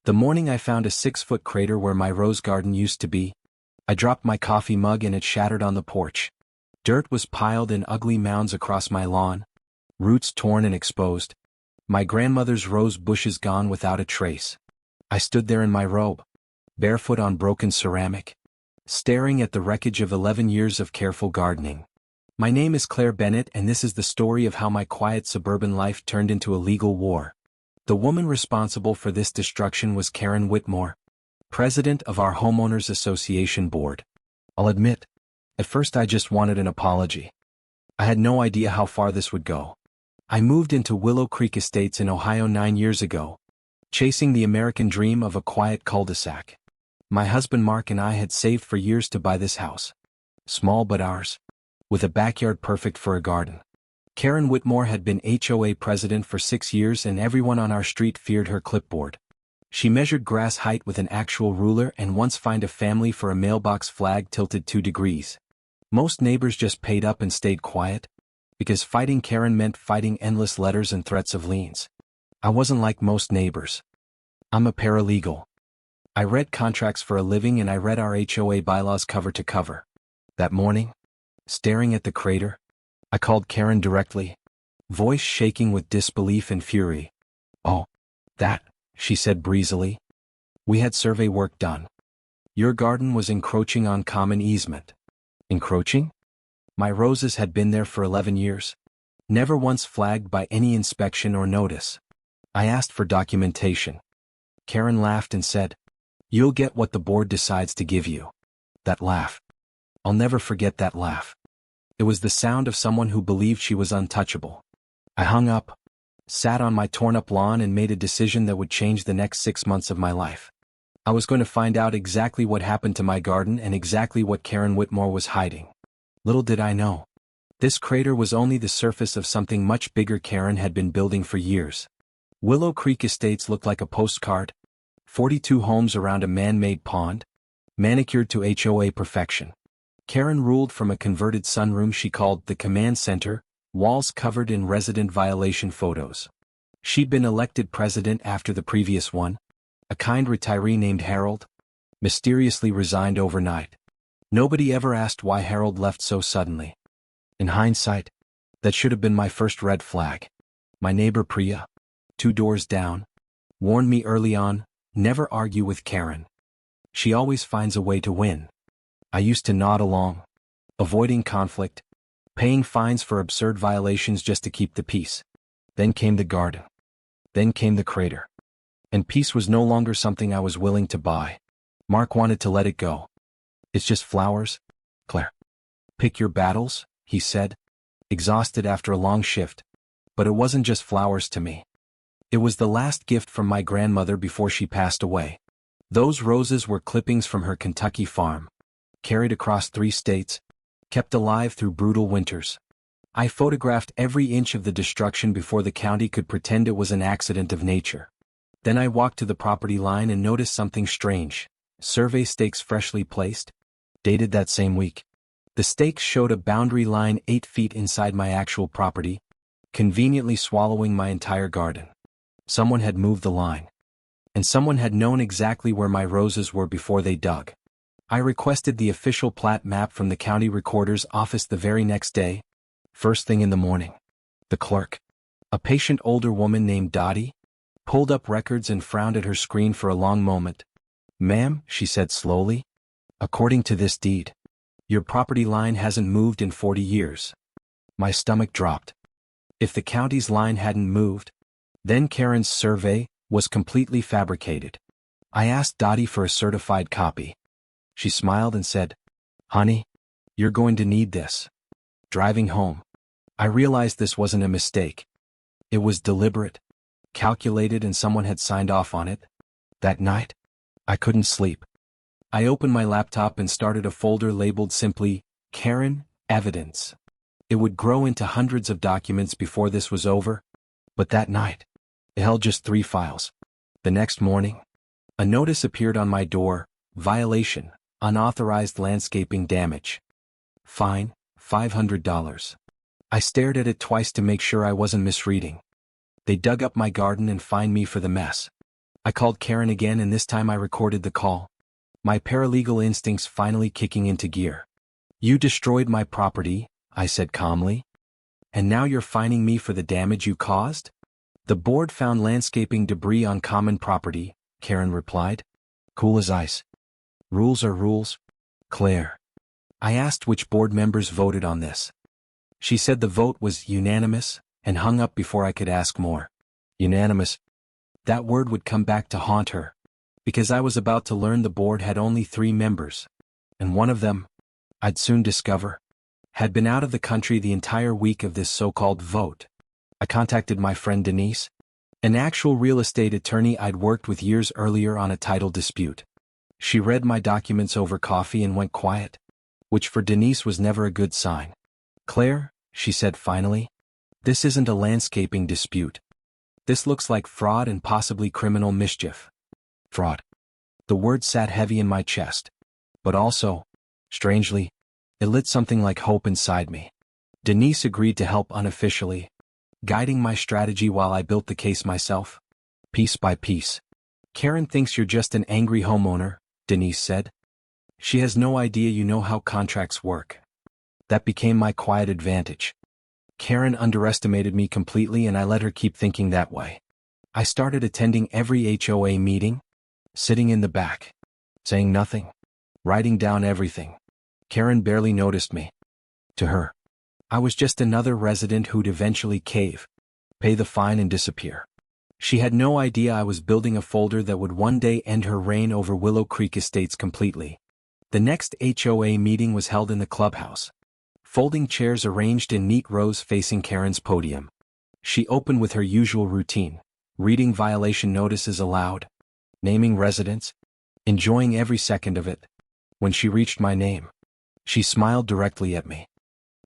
The morning I found a 6-foot crater where my rose garden used to be. I dropped my coffee mug and it shattered on the porch. Dirt was piled in ugly mounds across my lawn, roots torn and exposed. My grandmother's rose bushes gone without a trace. I stood there in my robe, barefoot on broken ceramic, staring at the wreckage of 11 years of careful gardening. My name is Claire Bennett, and this is the story of how my quiet suburban life turned into a legal war. The woman responsible for this destruction was Karen Whitmore, president of our homeowners association board. I'll admit, at first I just wanted an apology. I had no idea how far this would go. I moved into Willow Creek Estates in Ohio 9 years ago, chasing the American dream of a quiet cul-de-sac. My husband Mark and I had saved for years to buy this house. Small but ours, with a backyard perfect for a garden. Karen Whitmore had been HOA president for 6 years, and everyone on our street feared her clipboard. She measured grass height with an actual ruler and once fined a family for a mailbox flag tilted 2 degrees. Most neighbors just paid up and stayed quiet, because fighting Karen meant fighting endless letters and threats of liens. I wasn't like most neighbors. I'm a paralegal. I read contracts for a living, and I read our HOA bylaws cover to cover. That morning, staring at the crater, I called Karen directly, voice shaking with disbelief and fury. "Oh, that," she said breezily. "We had survey work done. Your garden was encroaching on common easement." Encroaching? My roses had been there for 11 years, never once flagged by any inspection or notice. I asked for documentation. Karen laughed and said, "You'll get what the board decides to give you." That laugh. I'll never forget that laugh. It was the sound of someone who believed she was untouchable. I hung up, sat on my torn-up lawn, and made a decision that would change the next 6 months of my life. I was going to find out exactly what happened to my garden and exactly what Karen Whitmore was hiding. Little did I know, this crater was only the surface of something much bigger Karen had been building for years. Willow Creek Estates looked like a postcard. 42 homes around a man-made pond, manicured to HOA perfection. Karen ruled from a converted sunroom she called the command center, walls covered in resident violation photos. She'd been elected president after the previous one. A kind retiree named Harold mysteriously resigned overnight. Nobody ever asked why Harold left so suddenly. In hindsight, that should have been my first red flag. My neighbor Priya, 2 doors down, warned me early on, never argue with Karen. She always finds a way to win. I used to nod along, avoiding conflict, paying fines for absurd violations just to keep the peace. Then came the garden. Then came the crater. And peace was no longer something I was willing to buy. Mark wanted to let it go. "It's just flowers, Claire. Pick your battles," he said, exhausted after a long shift. But it wasn't just flowers to me. It was the last gift from my grandmother before she passed away. Those roses were clippings from her Kentucky farm, carried across 3 states, kept alive through brutal winters. I photographed every inch of the destruction before the county could pretend it was an accident of nature. Then I walked to the property line and noticed something strange. Survey stakes freshly placed, dated that same week. The stakes showed a boundary line 8 feet inside my actual property, conveniently swallowing my entire garden. Someone had moved the line. And someone had known exactly where my roses were before they dug. I requested the official plat map from the county recorder's office the very next day, first thing in the morning. The clerk, a patient older woman named Dottie, pulled up records and frowned at her screen for a long moment. "Ma'am," she said slowly, "according to this deed, your property line hasn't moved in 40 years. My stomach dropped. If the county's line hadn't moved, then Karen's survey was completely fabricated. I asked Dottie for a certified copy. She smiled and said, "Honey, you're going to need this." Driving home, I realized this wasn't a mistake. It was deliberate, calculated, and someone had signed off on it. That night, I couldn't sleep. I opened my laptop and started a folder labeled simply, Karen, Evidence. It would grow into hundreds of documents before this was over, but that night, it held just 3 files. The next morning, a notice appeared on my door, violation, unauthorized landscaping damage. Fine, $500. I stared at it twice to make sure I wasn't misreading. They dug up my garden and fined me for the mess. I called Karen again and this time I recorded the call. My paralegal instincts finally kicking into gear. You destroyed my property, I said calmly. And now you're fining me for the damage you caused? The board found landscaping debris on common property, Karen replied. Cool as ice. Rules are rules, Claire. I asked which board members voted on this. She said the vote was unanimous and hung up before I could ask more. Unanimous. That word would come back to haunt her, because I was about to learn the board had only 3 members, and one of them, I'd soon discover, had been out of the country the entire week of this so-called vote. I contacted my friend Denise, an actual real estate attorney I'd worked with years earlier on a title dispute. She read my documents over coffee and went quiet, which for Denise was never a good sign. Claire, she said finally, this isn't a landscaping dispute. This looks like fraud and possibly criminal mischief. Fraud. The word sat heavy in my chest. But also, strangely, it lit something like hope inside me. Denise agreed to help unofficially, guiding my strategy while I built the case myself, piece by piece. Karen thinks you're just an angry homeowner, Denise said. She has no idea you know how contracts work. That became my quiet advantage. Karen underestimated me completely and I let her keep thinking that way. I started attending every HOA meeting, sitting in the back, saying nothing, writing down everything. Karen barely noticed me. To her, I was just another resident who'd eventually cave, pay the fine and disappear. She had no idea I was building a folder that would one day end her reign over Willow Creek Estates completely. The next HOA meeting was held in the clubhouse. Folding chairs arranged in neat rows facing Karen's podium. She opened with her usual routine, reading violation notices aloud, naming residents, enjoying every second of it. When she reached my name, she smiled directly at me.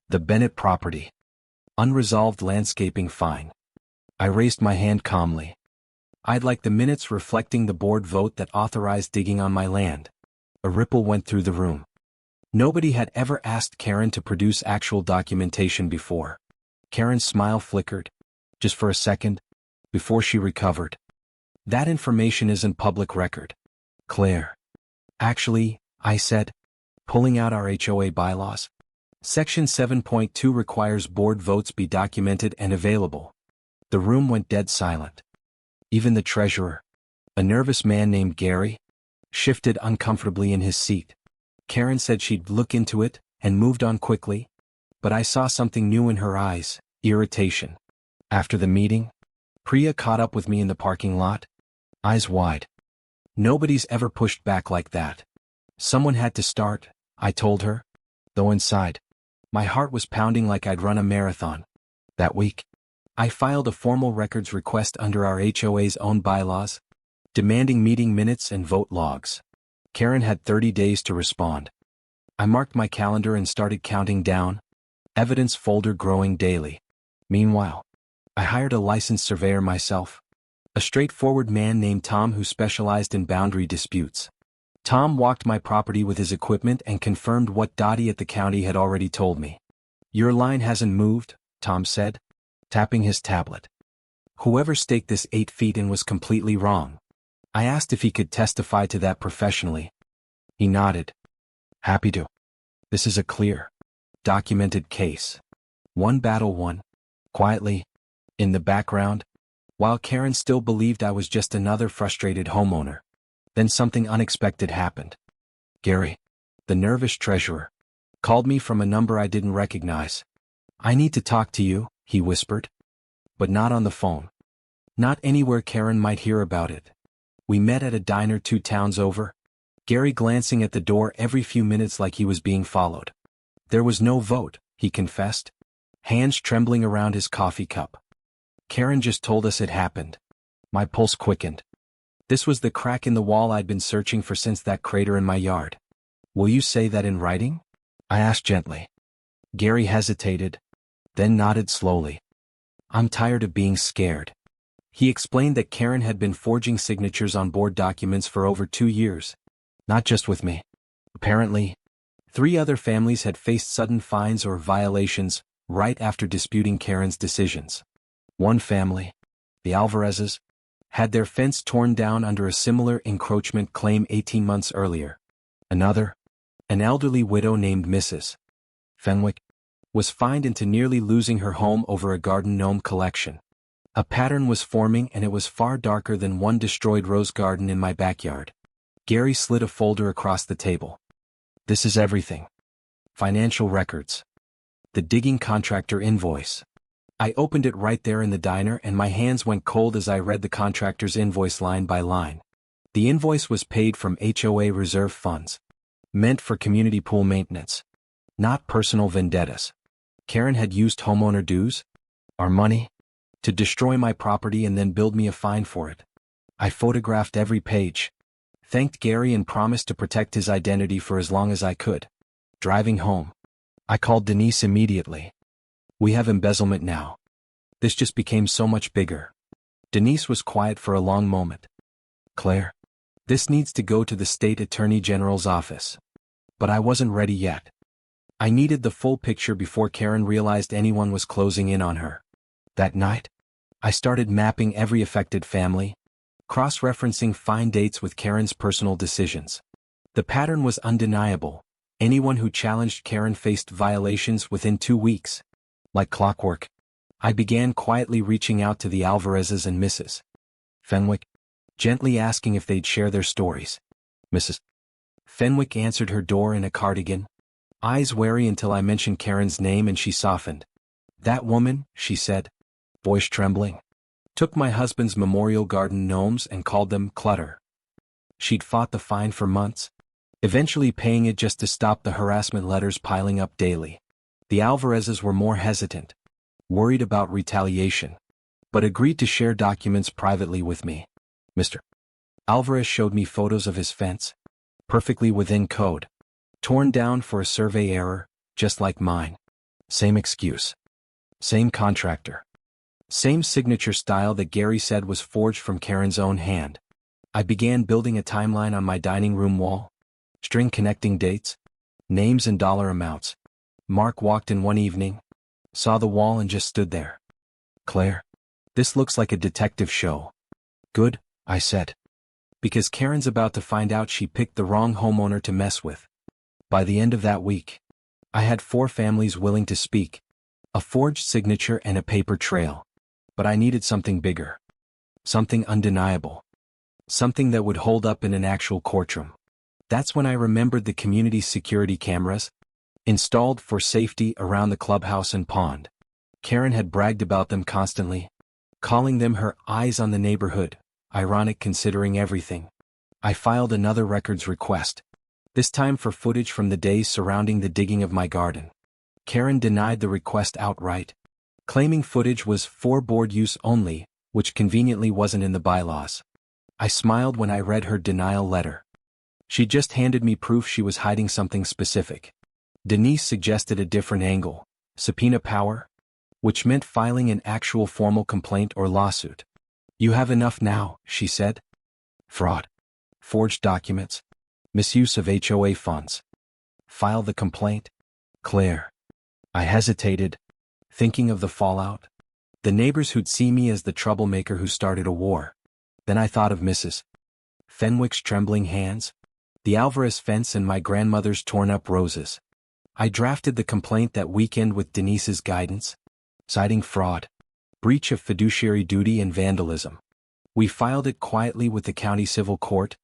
The Bennett property. Unresolved landscaping fine. I raised my hand calmly. I'd like the minutes reflecting the board vote that authorized digging on my land. A ripple went through the room. Nobody had ever asked Karen to produce actual documentation before. Karen's smile flickered, just for a second, before she recovered. That information isn't public record, Claire. Actually, I said, pulling out our HOA bylaws. Section 7.2 requires board votes be documented and available. The room went dead silent. Even the treasurer, a nervous man named Gary, shifted uncomfortably in his seat. Karen said she'd look into it and moved on quickly, but I saw something new in her eyes, irritation. After the meeting, Priya caught up with me in the parking lot, eyes wide. Nobody's ever pushed back like that. Someone had to start, I told her, though inside, my heart was pounding like I'd run a marathon. That week, I filed a formal records request under our HOA's own bylaws, demanding meeting minutes and vote logs. Karen had 30 days to respond. I marked my calendar and started counting down, evidence folder growing daily. Meanwhile, I hired a licensed surveyor myself, a straightforward man named Tom who specialized in boundary disputes. Tom walked my property with his equipment and confirmed what Dottie at the county had already told me. Your line hasn't moved, Tom said, tapping his tablet. Whoever staked this 8 feet in was completely wrong. I asked if he could testify to that professionally. He nodded. Happy to. This is a clear, documented case. One battle won, quietly, in the background, while Karen still believed I was just another frustrated homeowner. Then something unexpected happened. Gary, the nervous treasurer, called me from a number I didn't recognize. I need to talk to you, he whispered. But not on the phone. Not anywhere Karen might hear about it. We met at a diner 2 towns over, Gary glancing at the door every few minutes like he was being followed. There was no vote, he confessed, hands trembling around his coffee cup. Karen just told us it happened. My pulse quickened. This was the crack in the wall I'd been searching for since that crater in my yard. Will you say that in writing? I asked gently. Gary hesitated, then nodded slowly. I'm tired of being scared. He explained that Karen had been forging signatures on board documents for over 2 years. Not just with me. Apparently, 3 other families had faced sudden fines or violations right after disputing Karen's decisions. One family, the Alvarezes, had their fence torn down under a similar encroachment claim 18 months earlier. Another, an elderly widow named Mrs. Fenwick, was fined into nearly losing her home over a garden gnome collection. A pattern was forming, and it was far darker than one destroyed rose garden in my backyard. Gary slid a folder across the table. This is everything. Financial records. The digging contractor invoice. I opened it right there in the diner, and my hands went cold as I read the contractor's invoice line by line. The invoice was paid from HOA reserve funds, meant for community pool maintenance, not personal vendettas. Karen had used homeowner dues, our money, to destroy my property and then build me a fine for it. I photographed every page, thanked Gary, and promised to protect his identity for as long as I could. Driving home, I called Denise immediately. We have embezzlement now. This just became so much bigger. Denise was quiet for a long moment. Claire, this needs to go to the state attorney general's office. But I wasn't ready yet. I needed the full picture before Karen realized anyone was closing in on her. That night, I started mapping every affected family, cross-referencing fine dates with Karen's personal decisions. The pattern was undeniable. Anyone who challenged Karen faced violations within 2 weeks. Like clockwork, I began quietly reaching out to the Alvarezes and Mrs. Fenwick, gently asking if they'd share their stories. Mrs. Fenwick answered her door in a cardigan, eyes wary until I mentioned Karen's name, and she softened. That woman, she said, voice trembling, took my husband's memorial garden gnomes and called them clutter. She'd fought the fine for months, eventually paying it just to stop the harassment letters piling up daily. The Alvarezes were more hesitant, worried about retaliation, but agreed to share documents privately with me. Mr. Alvarez showed me photos of his fence, perfectly within code, torn down for a survey error, just like mine. Same excuse. Same contractor. Same signature style that Gary said was forged from Karen's own hand. I began building a timeline on my dining room wall, string connecting dates, names and dollar amounts. Mark walked in one evening, saw the wall and just stood there. Claire, this looks like a detective show. Good, I said. Because Karen's about to find out she picked the wrong homeowner to mess with. By the end of that week, I had 4 families willing to speak, a forged signature and a paper trail. But I needed something bigger. Something undeniable. Something that would hold up in an actual courtroom. That's when I remembered the community security cameras, installed for safety around the clubhouse and pond. Karen had bragged about them constantly, calling them her eyes on the neighborhood, ironic considering everything. I filed another records request, this time for footage from the days surrounding the digging of my garden. Karen denied the request outright, claiming footage was for board use only, which conveniently wasn't in the bylaws. I smiled when I read her denial letter. She just handed me proof she was hiding something specific. Denise suggested a different angle, subpoena power, which meant filing an actual formal complaint or lawsuit. You have enough now, she said. Fraud. Forged documents. Misuse of HOA funds. File the complaint. Claire. I hesitated, thinking of the fallout. The neighbors who'd see me as the troublemaker who started a war. Then I thought of Mrs. Fenwick's trembling hands, the Alvarez fence and my grandmother's torn-up roses. I drafted the complaint that weekend with Denise's guidance, citing fraud, breach of fiduciary duty and vandalism. We filed it quietly with the county civil court,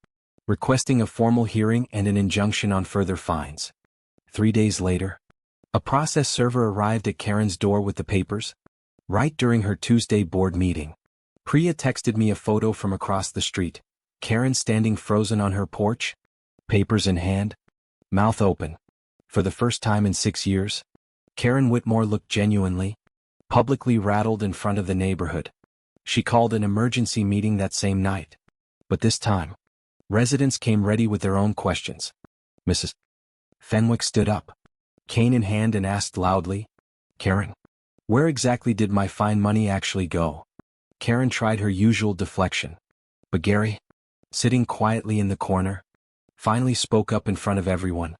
requesting a formal hearing and an injunction on further fines. 3 days later, a process server arrived at Karen's door with the papers, right during her Tuesday board meeting. Priya texted me a photo from across the street, Karen standing frozen on her porch, papers in hand, mouth open. For the first time in 6 years, Karen Whitmore looked genuinely, publicly rattled in front of the neighborhood. She called an emergency meeting that same night. But this time, residents came ready with their own questions. Mrs. Fenwick stood up, cane in hand, and asked loudly, Karen, where exactly did my fine money actually go? Karen tried her usual deflection. But Gary, sitting quietly in the corner, finally spoke up in front of everyone.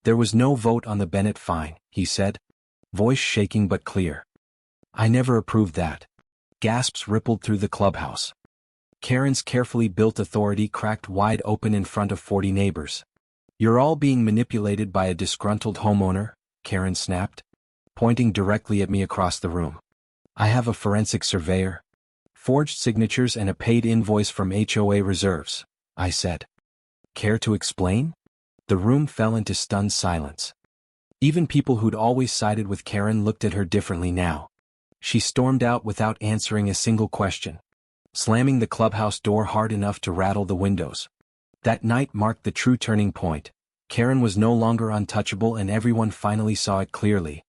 There was no vote on the Bennett fine, he said, voice shaking but clear. I never approved that. Gasps rippled through the clubhouse. Karen's carefully built authority cracked wide open in front of 40 neighbors. "You're all being manipulated by a disgruntled homeowner," Karen snapped, pointing directly at me across the room. "I have a forensic surveyor, forged signatures and a paid invoice from HOA Reserves," I said. "Care to explain?" The room fell into stunned silence. Even people who'd always sided with Karen looked at her differently now. She stormed out without answering a single question, slamming the clubhouse door hard enough to rattle the windows. That night marked the true turning point. Karen was no longer untouchable and everyone finally saw it clearly.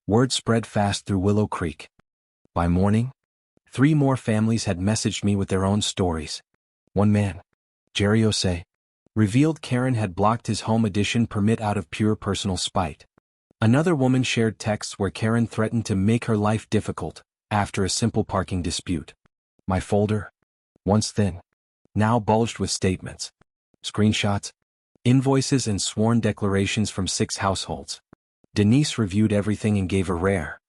Word spread fast through Willow Creek. By morning, 3 more families had messaged me with their own stories. One man, Jerry Osei, revealed Karen had blocked his home addition permit out of pure personal spite. Another woman shared texts where Karen threatened to make her life difficult after a simple parking dispute. My folder, once thin, now bulged with statements, screenshots, invoices and sworn declarations from 6 households. Denise reviewed everything and gave a rare,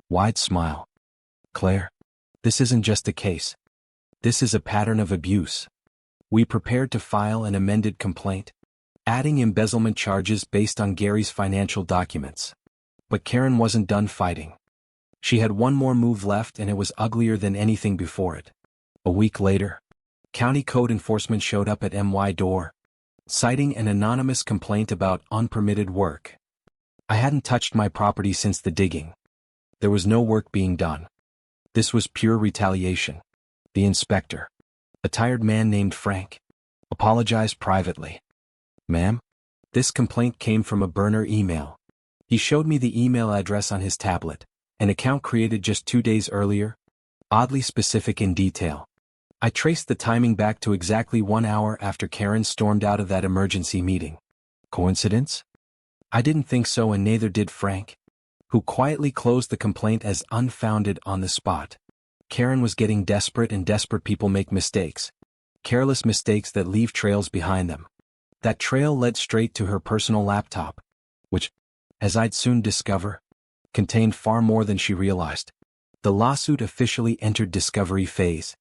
wide smile. "Claire, this isn't just a case. This is a pattern of abuse." We prepared to file an amended complaint, adding embezzlement charges based on Gary's financial documents. But Karen wasn't done fighting. She had one more move left and it was uglier than anything before it. A week later, county code enforcement showed up at my door, citing an anonymous complaint about unpermitted work. I hadn't touched my property since the digging. There was no work being done. This was pure retaliation. The inspector, a tired man named Frank, apologized privately. "Ma'am, this complaint came from a burner email." He showed me the email address on his tablet, an account created just 2 days earlier, oddly specific in detail. I traced the timing back to exactly 1 hour after Karen stormed out of that emergency meeting. Coincidence? I didn't think so, and neither did Frank, who quietly closed the complaint as unfounded on the spot. Karen was getting desperate, and desperate people make mistakes. Careless mistakes that leave trails behind them. That trail led straight to her personal laptop, which, as I'd soon discover, contained far more than she realized. The lawsuit officially entered discovery phase,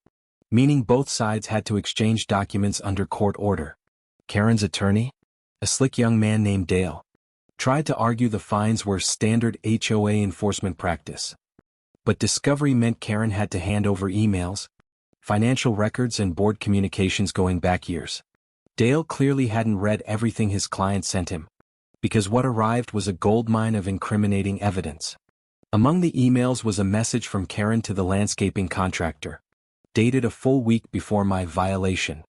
meaning both sides had to exchange documents under court order. Karen's attorney, a slick young man named Dale, tried to argue the fines were standard HOA enforcement practice. But discovery meant Karen had to hand over emails, financial records and board communications going back years. Dale clearly hadn't read everything his client sent him, because what arrived was a goldmine of incriminating evidence. Among the emails was a message from Karen to the landscaping contractor, dated a full week before my violation.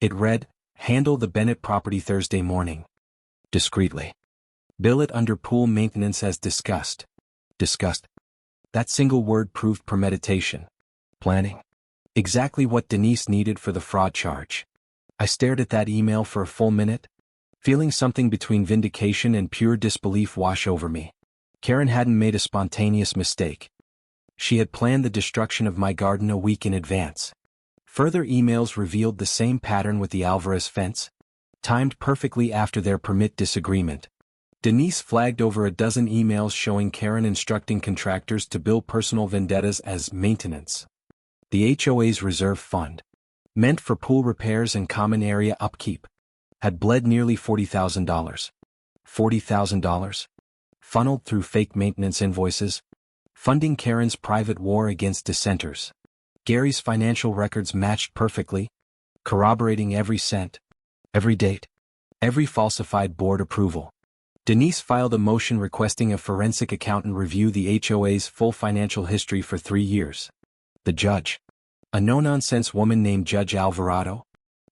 It read, "Handle the Bennett property Thursday morning. Discreetly. Bill it under pool maintenance as discussed." Discussed. That single word proved premeditation. Planning. Exactly what Denise needed for the fraud charge. I stared at that email for a full minute, feeling something between vindication and pure disbelief wash over me. Karen hadn't made a spontaneous mistake. She had planned the destruction of my garden a week in advance. Further emails revealed the same pattern with the Alvarez fence, timed perfectly after their permit disagreement. Denise flagged over a dozen emails showing Karen instructing contractors to bill personal vendettas as maintenance. The HOA's reserve fund, meant for pool repairs and common area upkeep, had bled nearly $40,000. $40,000? Funneled through fake maintenance invoices, funding Karen's private war against dissenters. Gary's financial records matched perfectly, corroborating every cent, every date, every falsified board approval. Denise filed a motion requesting a forensic accountant review the HOA's full financial history for 3 years. The judge, a no-nonsense woman named Judge Alvarado,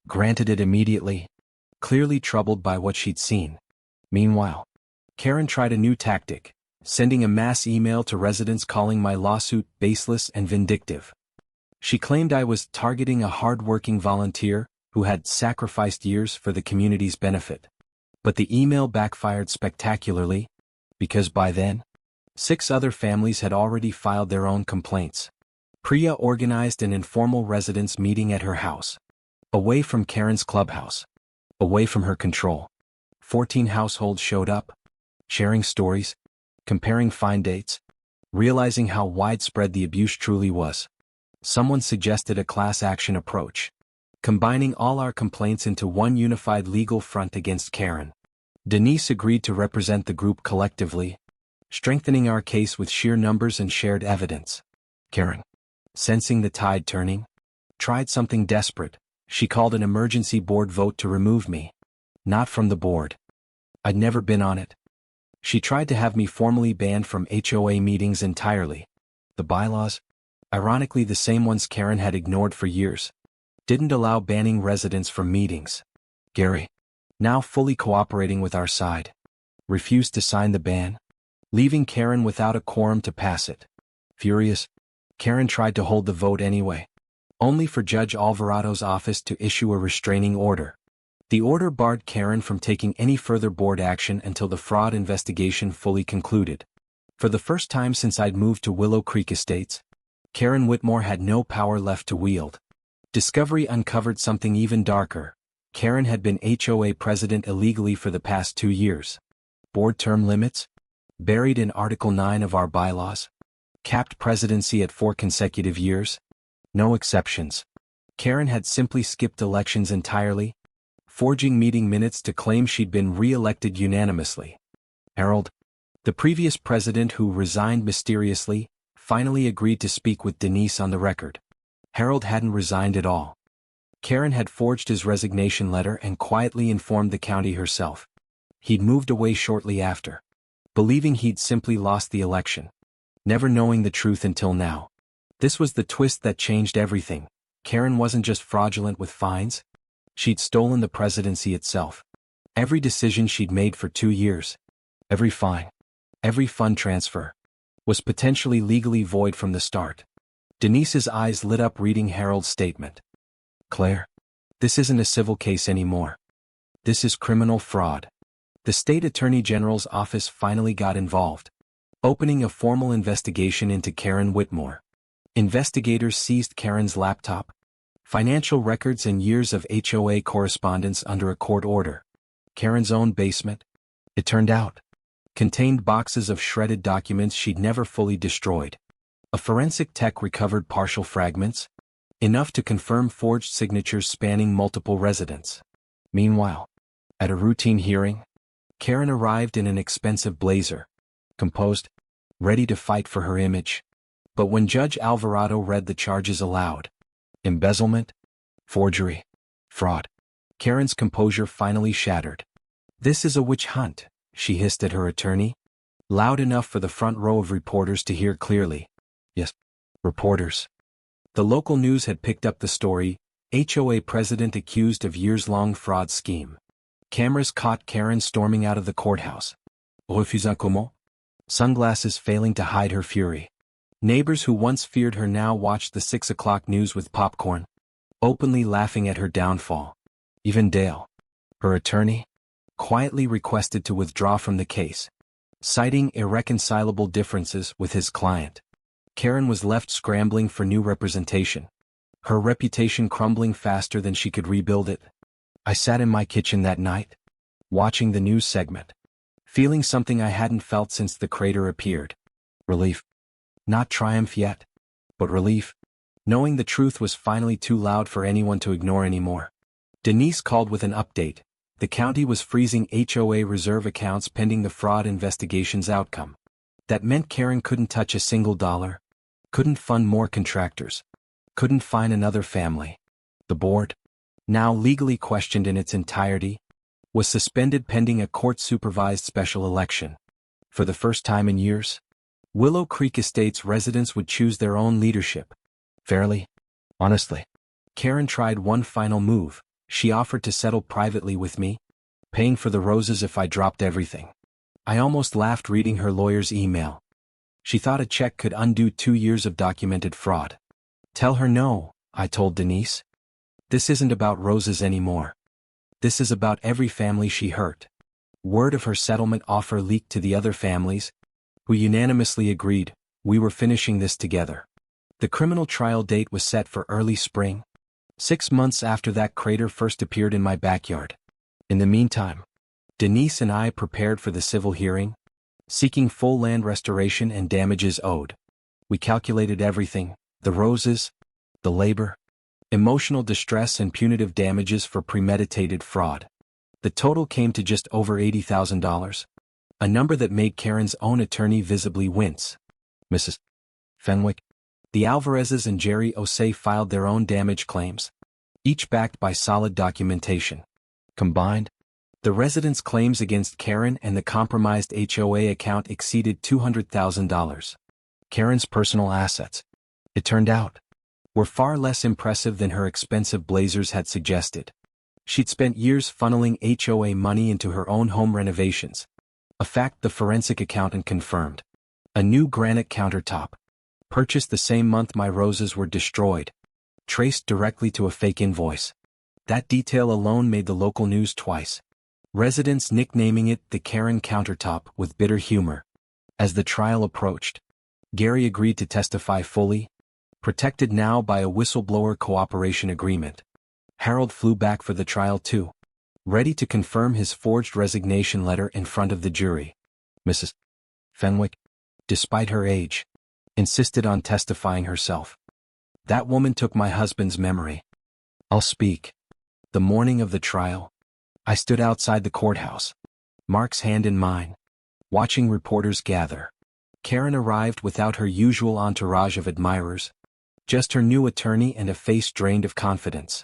granted it immediately, clearly troubled by what she'd seen. Meanwhile, Karen tried a new tactic, sending a mass email to residents calling my lawsuit baseless and vindictive. She claimed I was targeting a hard-working volunteer who had sacrificed years for the community's benefit. But the email backfired spectacularly, because by then, 6 other families had already filed their own complaints. Priya organized an informal residents' meeting at her house, away from Karen's clubhouse, away from her control. 14 households showed up, sharing stories, comparing fine dates, realizing how widespread the abuse truly was. Someone suggested a class action approach. combining all our complaints into one unified legal front against Karen. Denise agreed to represent the group collectively, strengthening our case with sheer numbers and shared evidence. Karen, sensing the tide turning, tried something desperate. She called an emergency board vote to remove me. Not from the board. I'd never been on it. She tried to have me formally banned from HOA meetings entirely. The bylaws, ironically the same ones Karen had ignored for years, didn't allow banning residents from meetings. Gary, now fully cooperating with our side, refused to sign the ban, leaving Karen without a quorum to pass it. Furious, Karen tried to hold the vote anyway, only for Judge Alvarado's office to issue a restraining order. The order barred Karen from taking any further board action until the fraud investigation fully concluded. For the first time since I'd moved to Willow Creek Estates, Karen Whitmore had no power left to wield. Discovery uncovered something even darker. Karen had been HOA president illegally for the past 2 years. Board term limits? Buried in Article 9 of our bylaws. Capped presidency at 4 consecutive years? No exceptions. Karen had simply skipped elections entirely, forging meeting minutes to claim she'd been re-elected unanimously. Harold, the previous president who resigned mysteriously, finally agreed to speak with Denise on the record. Harold hadn't resigned at all. Karen had forged his resignation letter and quietly informed the county herself. He'd moved away shortly after, believing he'd simply lost the election, never knowing the truth until now. This was the twist that changed everything. Karen wasn't just fraudulent with fines. She'd stolen the presidency itself. Every decision she'd made for 2 years, every fine, every fund transfer, was potentially legally void from the start. Denise's eyes lit up reading Harold's statement. Claire, this isn't a civil case anymore. This is criminal fraud. The state attorney general's office finally got involved, opening a formal investigation into Karen Whitmore. Investigators seized Karen's laptop, financial records and years of HOA correspondence under a court order. Karen's own basement, it turned out, contained boxes of shredded documents she'd never fully destroyed. A forensic tech recovered partial fragments, enough to confirm forged signatures spanning multiple residents. Meanwhile, at a routine hearing, Karen arrived in an expensive blazer, composed, ready to fight for her image. But when Judge Alvarado read the charges aloud, embezzlement, forgery, fraud, Karen's composure finally shattered. This is a witch hunt, she hissed at her attorney, loud enough for the front row of reporters to hear clearly. Yes, reporters. The local news had picked up the story, HOA president accused of years-long fraud scheme. Cameras caught Karen storming out of the courthouse. Refusant comment? Sunglasses failing to hide her fury. Neighbors who once feared her now watched the 6 o'clock news with popcorn, openly laughing at her downfall. Even Dale, her attorney, quietly requested to withdraw from the case, citing irreconcilable differences with his client. Karen was left scrambling for new representation, her reputation crumbling faster than she could rebuild it. I sat in my kitchen that night, watching the news segment, feeling something I hadn't felt since the crater appeared. Relief. Not triumph yet, but relief, knowing the truth was finally too loud for anyone to ignore anymore. Denise called with an update. The county was freezing HOA reserve accounts pending the fraud investigation's outcome. That meant Karen couldn't touch a single dollar, couldn't fund more contractors, couldn't find another family. The board, now legally questioned in its entirety, was suspended pending a court-supervised special election. For the first time in years, Willow Creek Estates residents would choose their own leadership. Fairly, honestly. Karen tried one final move. She offered to settle privately with me, paying for the roses if I dropped everything. I almost laughed reading her lawyer's email. She thought a check could undo 2 years of documented fraud. Tell her no, I told Denise. This isn't about roses anymore. This is about every family she hurt. Word of her settlement offer leaked to the other families, who unanimously agreed, we were finishing this together. The criminal trial date was set for early spring, 6 months after that crater first appeared in my backyard. In the meantime, Denise and I prepared for the civil hearing, seeking full land restoration and damages owed. We calculated everything, the roses, the labor, emotional distress and punitive damages for premeditated fraud. The total came to just over $80,000, a number that made Karen's own attorney visibly wince. Mrs. Fenwick. The Alvarezes and Jerry Osei filed their own damage claims, each backed by solid documentation. Combined, the residents' claims against Karen and the compromised HOA account exceeded $200,000. Karen's personal assets, it turned out, were far less impressive than her expensive blazers had suggested. She'd spent years funneling HOA money into her own home renovations, a fact the forensic accountant confirmed. A new granite countertop, purchased the same month my roses were destroyed, traced directly to a fake invoice. That detail alone made the local news twice, residents nicknaming it the Karen countertop with bitter humor. As the trial approached, Gary agreed to testify fully, protected now by a whistleblower cooperation agreement. Harold flew back for the trial too, ready to confirm his forged resignation letter in front of the jury. Mrs. Fenwick, despite her age, insisted on testifying herself. That woman took my husband's memory. I'll speak. The morning of the trial, I stood outside the courthouse, Mark's hand in mine, watching reporters gather. Karen arrived without her usual entourage of admirers, just her new attorney and a face drained of confidence.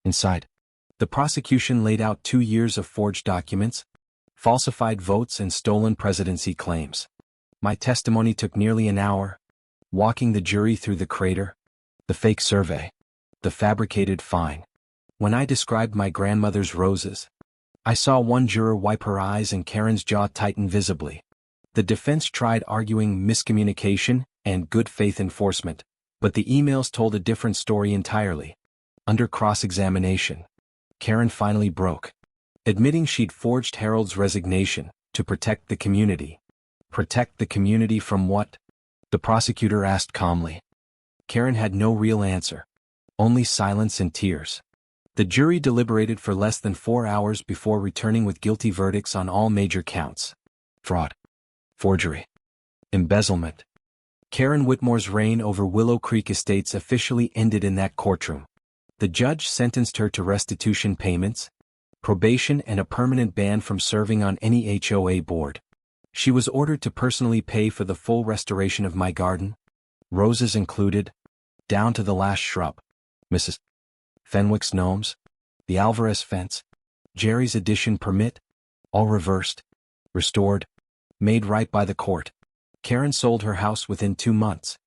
Inside, the prosecution laid out 2 years of forged documents, falsified votes and stolen presidency claims. My testimony took nearly an hour, walking the jury through the crater, the fake survey, the fabricated fine. When I described my grandmother's roses, I saw one juror wipe her eyes and Karen's jaw tighten visibly. The defense tried arguing miscommunication and good faith enforcement, but the emails told a different story entirely. Under cross-examination, Karen finally broke, admitting she'd forged Harold's resignation to protect the community. Protect the community from what? The prosecutor asked calmly. Karen had no real answer, only silence and tears. The jury deliberated for less than 4 hours before returning with guilty verdicts on all major counts. Fraud, forgery, embezzlement. Karen Whitmore's reign over Willow Creek Estates officially ended in that courtroom. The judge sentenced her to restitution payments, probation and a permanent ban from serving on any HOA board. She was ordered to personally pay for the full restoration of my garden, roses included, down to the last shrub. Mrs. Fenwick's gnomes, the Alvarez fence, Jerry's addition permit, all reversed, restored, made right by the court. Karen sold her house within 2 months,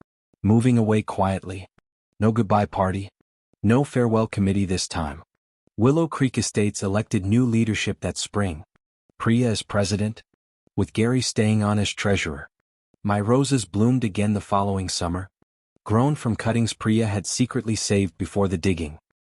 moving away quietly. No goodbye party, no farewell committee this time. Willow Creek Estates elected new leadership that spring. Priya as president, with Gary staying on as treasurer. My roses bloomed again the following summer, grown from cuttings Priya had secretly saved before the digging.